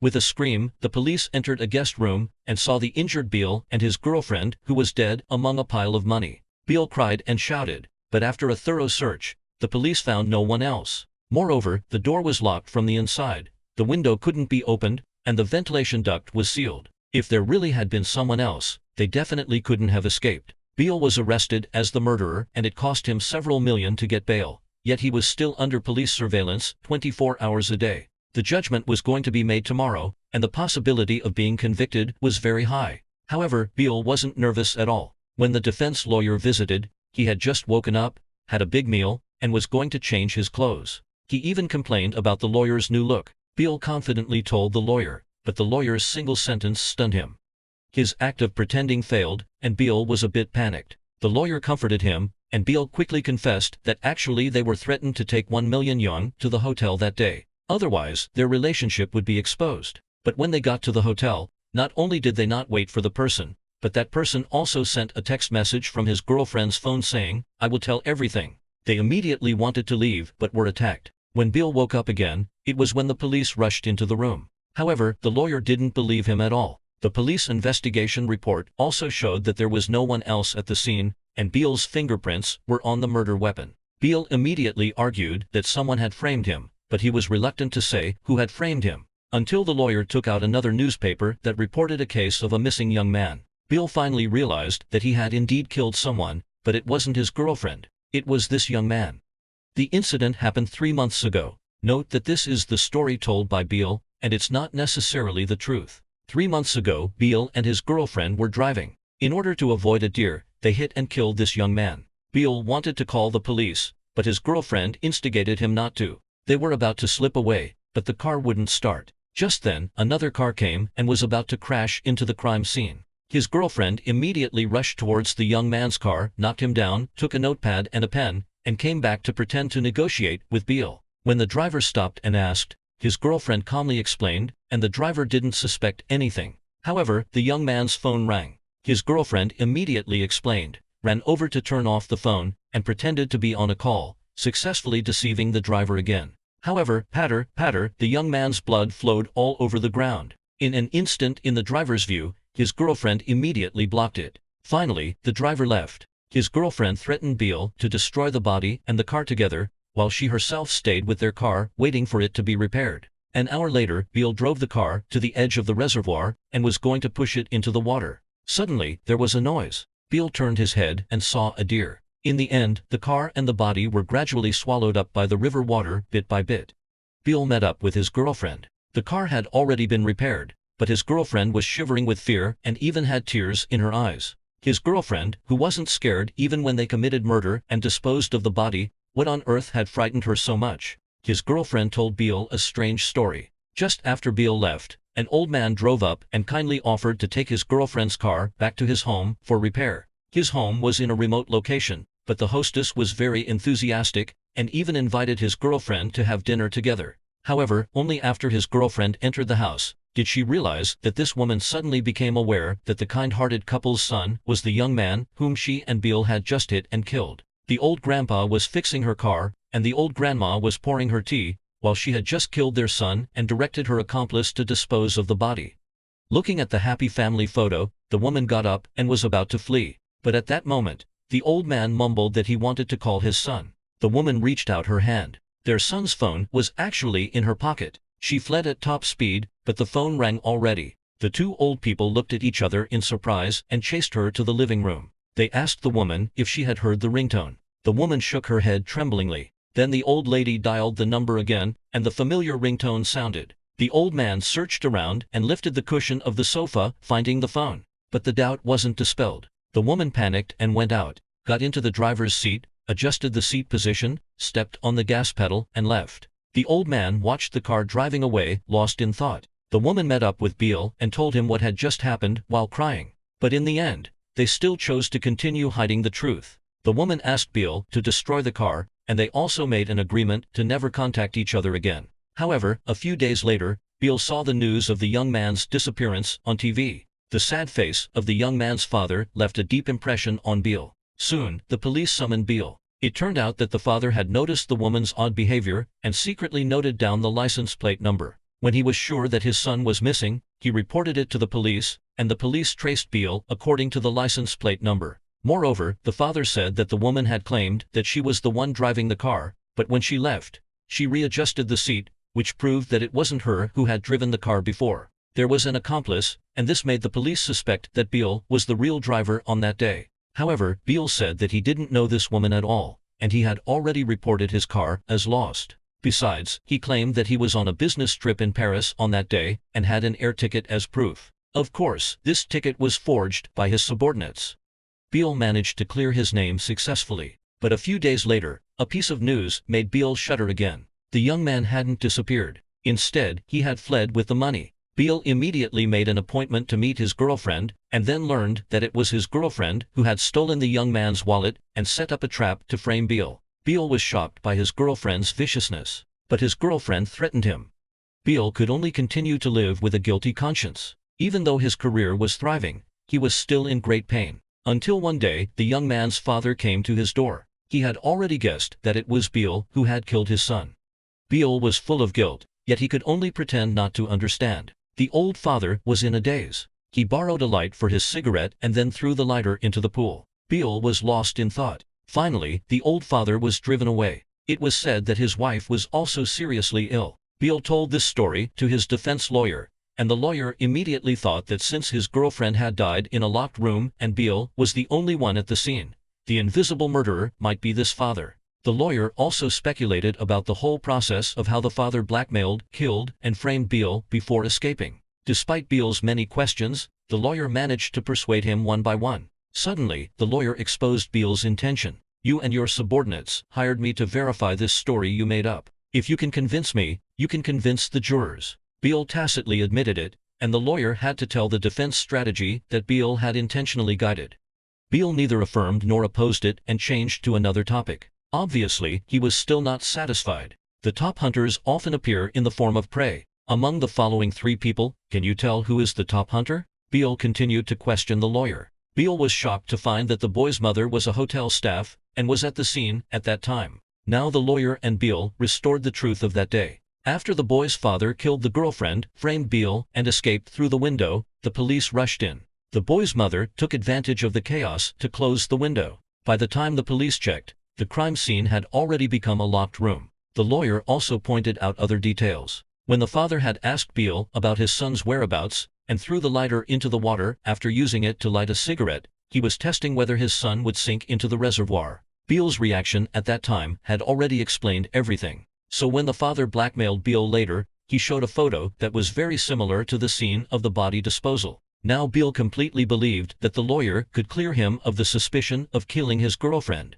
With a scream, the police entered a guest room and saw the injured Beale and his girlfriend, who was dead, among a pile of money. Beale cried and shouted, but after a thorough search, the police found no one else. Moreover, the door was locked from the inside, the window couldn't be opened, and the ventilation duct was sealed. If there really had been someone else, they definitely couldn't have escaped. Beale was arrested as the murderer, and it cost him several million to get bail. Yet he was still under police surveillance 24 hours a day. The judgment was going to be made tomorrow, and the possibility of being convicted was very high. However, Beale wasn't nervous at all. When the defense lawyer visited, he had just woken up, had a big meal, and was going to change his clothes. He even complained about the lawyer's new look. Beale confidently told the lawyer, but the lawyer's single sentence stunned him. His act of pretending failed, and Beale was a bit panicked. The lawyer comforted him, and Beale quickly confessed that actually they were threatened to take 1 million yuan to the hotel that day. Otherwise, their relationship would be exposed. But when they got to the hotel, not only did they not wait for the person, but that person also sent a text message from his girlfriend's phone saying, "I will tell everything." They immediately wanted to leave but were attacked. When Beale woke up again, it was when the police rushed into the room. However, the lawyer didn't believe him at all. The police investigation report also showed that there was no one else at the scene, and Beale's fingerprints were on the murder weapon. Beale immediately argued that someone had framed him, but he was reluctant to say who had framed him, until the lawyer took out another newspaper that reported a case of a missing young man. Beale finally realized that he had indeed killed someone, but it wasn't his girlfriend. It was this young man. The incident happened 3 months ago. Note that this is the story told by Beale, and it's not necessarily the truth. 3 months ago, Beale and his girlfriend were driving. In order to avoid a deer, they hit and killed this young man. Beale wanted to call the police, but his girlfriend instigated him not to. They were about to slip away, but the car wouldn't start. Just then, another car came and was about to crash into the crime scene. His girlfriend immediately rushed towards the young man's car, knocked him down, took a notepad and a pen, and came back to pretend to negotiate with Beale. When the driver stopped and asked, his girlfriend calmly explained, and the driver didn't suspect anything. However, the young man's phone rang. His girlfriend immediately explained, ran over to turn off the phone, and pretended to be on a call, successfully deceiving the driver again. However, patter, patter, the young man's blood flowed all over the ground. In an instant, in the driver's view, his girlfriend immediately blocked it. Finally, the driver left. His girlfriend threatened Beale to destroy the body and the car together, while she herself stayed with their car, waiting for it to be repaired. An hour later, Beale drove the car to the edge of the reservoir and was going to push it into the water. Suddenly, there was a noise. Beale turned his head and saw a deer. In the end, the car and the body were gradually swallowed up by the river water, bit by bit. Beale met up with his girlfriend. The car had already been repaired, but his girlfriend was shivering with fear and even had tears in her eyes. His girlfriend, who wasn't scared even when they committed murder and disposed of the body, what on earth had frightened her so much? His girlfriend told Beale a strange story. Just after Beale left, an old man drove up and kindly offered to take his girlfriend's car back to his home for repair. His home was in a remote location, but the hostess was very enthusiastic and even invited his girlfriend to have dinner together. However, only after his girlfriend entered the house did she realize that this woman suddenly became aware that the kind-hearted couple's son was the young man whom she and Beale had just hit and killed. The old grandpa was fixing her car, and the old grandma was pouring her tea, while she had just killed their son and directed her accomplice to dispose of the body. Looking at the happy family photo, the woman got up and was about to flee. But at that moment, the old man mumbled that he wanted to call his son. The woman reached out her hand. Their son's phone was actually in her pocket. She fled at top speed, but the phone rang already. The two old people looked at each other in surprise and chased her to the living room. They asked the woman if she had heard the ringtone. The woman shook her head tremblingly. Then the old lady dialed the number again, and the familiar ringtone sounded. The old man searched around and lifted the cushion of the sofa, finding the phone. But the doubt wasn't dispelled. The woman panicked and went out, got into the driver's seat, adjusted the seat position, stepped on the gas pedal, and left. The old man watched the car driving away, lost in thought. The woman met up with Beale and told him what had just happened while crying. But in the end, they still chose to continue hiding the truth. The woman asked Beale to destroy the car, and they also made an agreement to never contact each other again. However, a few days later, Beale saw the news of the young man's disappearance on TV. The sad face of the young man's father left a deep impression on Beale. Soon, the police summoned Beale. It turned out that the father had noticed the woman's odd behavior and secretly noted down the license plate number. When he was sure that his son was missing, he reported it to the police, and the police traced Beale according to the license plate number. Moreover, the father said that the woman had claimed that she was the one driving the car, but when she left, she readjusted the seat, which proved that it wasn't her who had driven the car before. There was an accomplice, and this made the police suspect that Beale was the real driver on that day. However, Beale said that he didn't know this woman at all, and he had already reported his car as lost. Besides, he claimed that he was on a business trip in Paris on that day and had an air ticket as proof. Of course, this ticket was forged by his subordinates. Beale managed to clear his name successfully, but a few days later, a piece of news made Beale shudder again. The young man hadn't disappeared. Instead, he had fled with the money. Beale immediately made an appointment to meet his girlfriend, and then learned that it was his girlfriend who had stolen the young man's wallet and set up a trap to frame Beale. Beale was shocked by his girlfriend's viciousness, but his girlfriend threatened him. Beale could only continue to live with a guilty conscience. Even though his career was thriving, he was still in great pain. Until one day, the young man's father came to his door. He had already guessed that it was Beale who had killed his son. Beale was full of guilt, yet he could only pretend not to understand. The old father was in a daze. He borrowed a light for his cigarette and then threw the lighter into the pool. Beale was lost in thought. Finally, the old father was driven away. It was said that his wife was also seriously ill. Beale told this story to his defense lawyer, and the lawyer immediately thought that since his girlfriend had died in a locked room and Beale was the only one at the scene, the invisible murderer might be this father. The lawyer also speculated about the whole process of how the father blackmailed, killed, and framed Beale before escaping. Despite Beale's many questions, the lawyer managed to persuade him one by one. Suddenly, the lawyer exposed Beale's intention. "You and your subordinates hired me to verify this story you made up. If you can convince me, you can convince the jurors." Beale tacitly admitted it, and the lawyer had to tell the defense strategy that Beale had intentionally guided. Beale neither affirmed nor opposed it and changed to another topic. Obviously, he was still not satisfied. The top hunters often appear in the form of prey. Among the following three people, can you tell who is the top hunter? Beale continued to question the lawyer. Beale was shocked to find that the boy's mother was a hotel staff and was at the scene at that time. Now the lawyer and Beale restored the truth of that day. After the boy's father killed the girlfriend, framed Beale, and escaped through the window, the police rushed in. The boy's mother took advantage of the chaos to close the window. By the time the police checked, the crime scene had already become a locked room. The lawyer also pointed out other details. When the father had asked Beale about his son's whereabouts and threw the lighter into the water after using it to light a cigarette, he was testing whether his son would sink into the reservoir. Beale's reaction at that time had already explained everything. So when the father blackmailed Beale later, he showed a photo that was very similar to the scene of the body disposal. Now Beale completely believed that the lawyer could clear him of the suspicion of killing his girlfriend.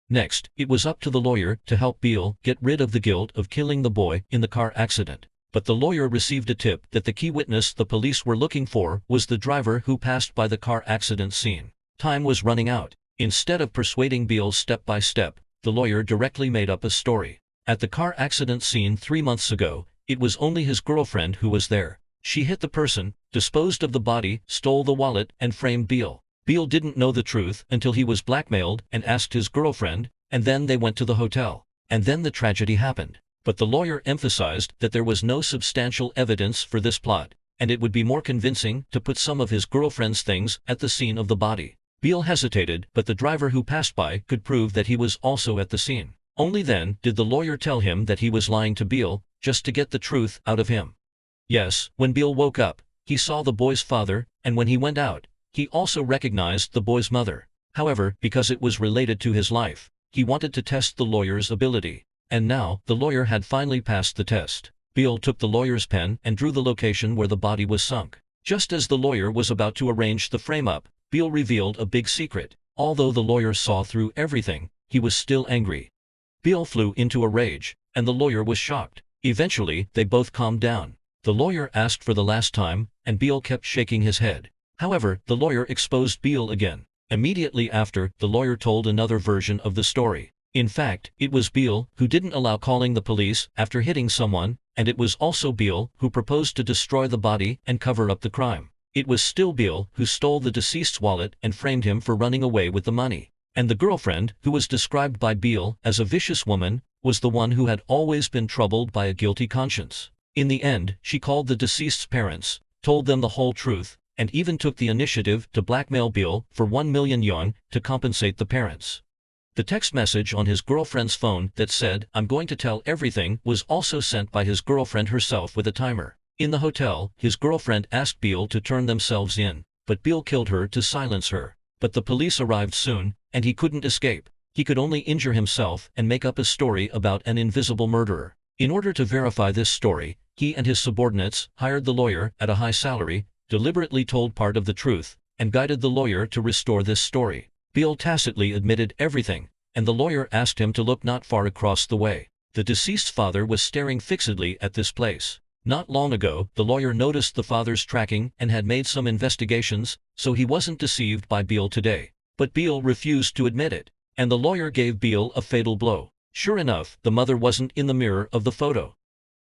Next, it was up to the lawyer to help Beale get rid of the guilt of killing the boy in the car accident. But the lawyer received a tip that the key witness the police were looking for was the driver who passed by the car accident scene. Time was running out. Instead of persuading Beale step by step, the lawyer directly made up a story. At the car accident scene 3 months ago, it was only his girlfriend who was there. She hit the person, disposed of the body, stole the wallet, and framed Beale. Beale didn't know the truth until he was blackmailed and asked his girlfriend, and then they went to the hotel. And then the tragedy happened. But the lawyer emphasized that there was no substantial evidence for this plot, and it would be more convincing to put some of his girlfriend's things at the scene of the body. Beale hesitated, but the driver who passed by could prove that he was also at the scene. Only then did the lawyer tell him that he was lying to Beale, just to get the truth out of him. Yes, when Beale woke up, he saw the boy's father, and when he went out, he also recognized the boy's mother. However, because it was related to his life, he wanted to test the lawyer's ability. And now, the lawyer had finally passed the test. Beale took the lawyer's pen and drew the location where the body was sunk. Just as the lawyer was about to arrange the frame-up, Beale revealed a big secret. Although the lawyer saw through everything, he was still angry. Beale flew into a rage, and the lawyer was shocked. Eventually, they both calmed down. The lawyer asked for the last time, and Beale kept shaking his head. However, the lawyer exposed Beale again. Immediately after, the lawyer told another version of the story. In fact, it was Beale who didn't allow calling the police after hitting someone, and it was also Beale who proposed to destroy the body and cover up the crime. It was still Beale who stole the deceased's wallet and framed him for running away with the money. And the girlfriend, who was described by Beale as a vicious woman, was the one who had always been troubled by a guilty conscience. In the end, she called the deceased's parents, told them the whole truth, and even took the initiative to blackmail Bill for 1 million yuan to compensate the parents. The text message on his girlfriend's phone that said, "I'm going to tell everything," was also sent by his girlfriend herself with a timer. In the hotel, his girlfriend asked Bill to turn themselves in, but Bill killed her to silence her. But the police arrived soon, and he couldn't escape. He could only injure himself and make up a story about an invisible murderer. In order to verify this story, he and his subordinates hired the lawyer at a high salary, deliberately told part of the truth, and guided the lawyer to restore this story. Bill tacitly admitted everything, and the lawyer asked him to look not far across the way. The deceased's father was staring fixedly at this place. Not long ago, the lawyer noticed the father's tracking and had made some investigations, so he wasn't deceived by Bill today. But Bill refused to admit it, and the lawyer gave Bill a fatal blow. Sure enough, the mother wasn't in the mirror of the photo.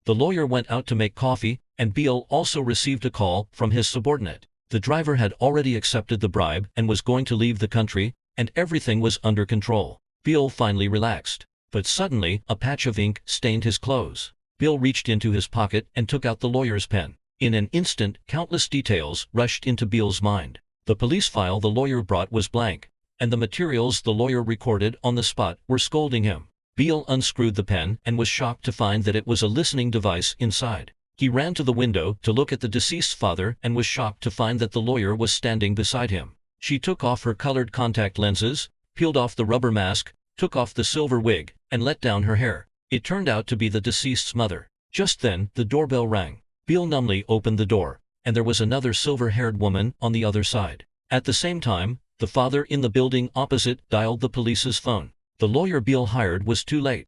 The lawyer went out to make coffee, and Bill also received a call from his subordinate. The driver had already accepted the bribe and was going to leave the country, and everything was under control. Bill finally relaxed. But suddenly, a patch of ink stained his clothes. Bill reached into his pocket and took out the lawyer's pen. In an instant, countless details rushed into Bill's mind. The police file the lawyer brought was blank, and the materials the lawyer recorded on the spot were scolding him. Bill unscrewed the pen and was shocked to find that it was a listening device inside. He ran to the window to look at the deceased's father and was shocked to find that the lawyer was standing beside him. She took off her colored contact lenses, peeled off the rubber mask, took off the silver wig, and let down her hair. It turned out to be the deceased's mother. Just then, the doorbell rang. Bill numbly opened the door, and there was another silver-haired woman on the other side. At the same time, the father in the building opposite dialed the police's phone. The lawyer Bill hired was too late.